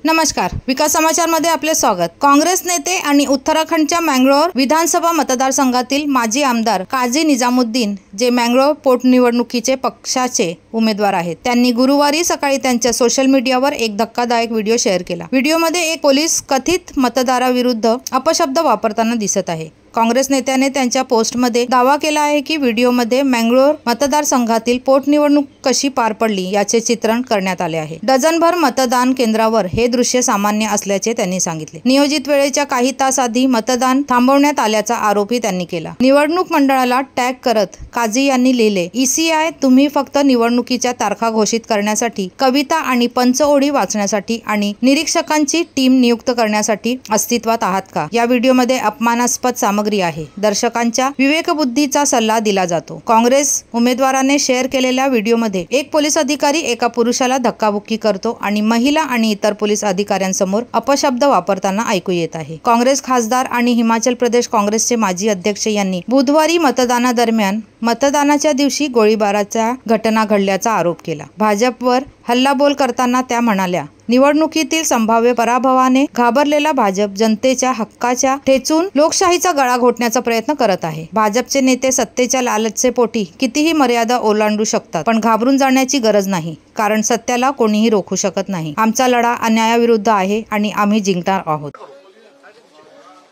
नमस्कार, विकास समाचार मध्ये आपले स्वागत। काँग्रेस नेते आणि उत्तराखंडच्या मँगलोर विधानसभा मतदारसंघातील माजी आमदार काझी निजामुद्दीन जे मँगलोर पोटनिवडणुकीचे पक्षाचे उमेदवार आहेत, त्यांनी गुरुवारी सकाळी त्यांच्या सोशल मीडियावर एक धक्कादायक व्हिडिओ शेअर केला। व्हिडिओमध्ये एक पोलीस कथित मतदाराविरुद्ध अपशब्द वापरताना दिसत आहे। काँग्रेस नेत्याने त्यांच्या पोस्टमध्ये दावा केला आहे की व्हिडिओमध्ये मँगलोर मतदारसंघातील पोटनिवडणूक कशी पार पडली याचे चित्रण करण्यात आले आहे। डझनभर मतदान केंद्रावर हे दृश्य सामान्य असल्याचे त्यांनी सांगितले। नियोजित वेळेच्या काही तास आधी मतदान थांबवण्यात आल्याचा आरोपही त्यांनी केला। निवडणूक मंडळाला टॅग करत काझी यांनी लिहिले, ईसीआय तुम्ही फक्त निवडणुकीच्या तारखा घोषित करण्यासाठी, कविता आणि पंचओळी वाचण्यासाठी आणि निरीक्षकांची टीम नियुक्त करण्यासाठी अस्तित्वात आहात का? या व्हिडिओमध्ये अपमानास्पद सामग्री आहे। दर्शकांच्या विवेकबुद्धीचा सल्ला दिला जातो। काँग्रेस उमेदवाराने शेअर केलेल्या व्हिडिओमध्ये एक पोलीस अधिकारी एका पुरुषाला धक्काबुक्की करतो आणि महिला आणि इतर पोलीस अधिकाऱ्यांसमोर अपशब्द वापरताना ऐकू येत आहे। काँग्रेस खासदार आणि हिमाचल प्रदेश काँग्रेसचे माजी अध्यक्ष यांनी बुधवारी मतदानादरम्यान मतदानाच्या दिवशी गोळीबाराच्या घटना घडल्याचा आरोप केला। भाजपवर हल्लाबोल करताना त्या म्हणाल्या, निवडणुकीतील संभाव्य पराभवाने घाबरलेला भाजप जनतेच्या हक्काच्या ठेचून लोकशाहीचा गळा घोटण्याचा प्रयत्न करत आहे। भाजपचे नेते सत्तेच्या लालचचे पोटी कितीही मर्यादा ओलांडू शकतात, पण घाबरून जाण्याची गरज नाही, कारण सत्याला कोणीही रोखू शकत नाही। आमचा लढा अन्यायाविरुद्ध आहे आणि आम्ही जिंकणार आहोत।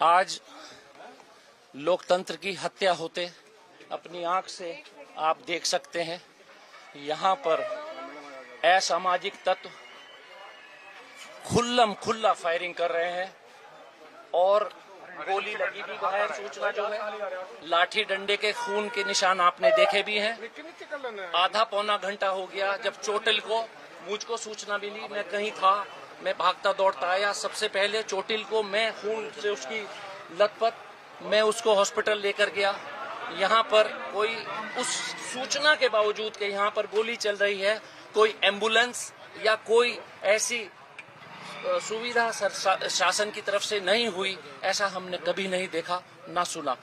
आज लोकतंत्र की हत्या होते अपनी आंख से आप देख सकते हैं। यहाँ पर असामाजिक तत्व खुल्ला फायरिंग कर रहे हैं और गोली लगी भी बाहर सूचना जो है, लाठी डंडे के खून के निशान आपने देखे भी हैं। आधा पौना घंटा हो गया जब चोटिल को मुझको सूचना मिली, मैं कहीं था, मैं भागता दौड़ता आया। सबसे पहले चोटिल को मैं खून से उसकी लथपथ मैं उसको हॉस्पिटल लेकर गया। यहाँ पर कोई उस सूचना के बावजूद कि यहाँ पर गोली चल रही है, कोई एम्बुलेंस या कोई ऐसी सुविधा शासन की तरफ से नहीं हुई, ऐसा हमने कभी नहीं देखा ना सुना।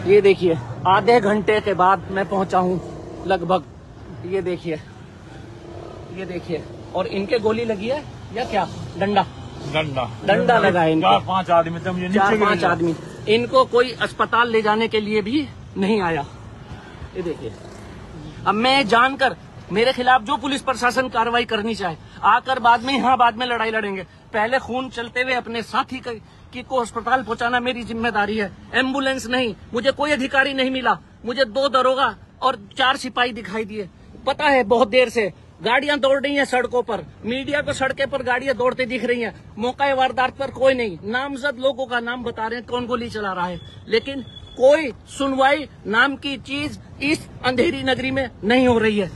ये देखिए, आधे घंटे के बाद मैं पहुंचा हूं लगभग। ये देखिए और इनके गोली लगी है या क्या? डंडा लगा है इनको। 4-5 आदमी थे, मुझे चार पांच आदमी, इनको कोई अस्पताल ले जाने के लिए भी नहीं आया। ये देखिए, अब मैं जानकर मेरे खिलाफ जो पुलिस प्रशासन कार्रवाई करनी चाहे, आकर बाद में लड़ाई लड़ेंगे। पहले खून चलते हुए अपने साथी को अस्पताल पहुंचाना मेरी जिम्मेदारी है, एम्बुलेंस नहीं। मुझे कोई अधिकारी नहीं मिला, मुझे 2 दरोगा और 4 सिपाही दिखाई दिए। पता है बहुत देर से गाड़ियां दौड़ रही हैं सड़कों पर, मीडिया को सड़कों पर गाड़ियां दौड़ते दिख रही हैं। मौका वारदात पर कोई नहीं, नामजद लोगों का नाम बता रहे हैं कौन गोली चला रहा है, लेकिन कोई सुनवाई नाम की चीज इस अंधेरी नगरी में नहीं हो रही है।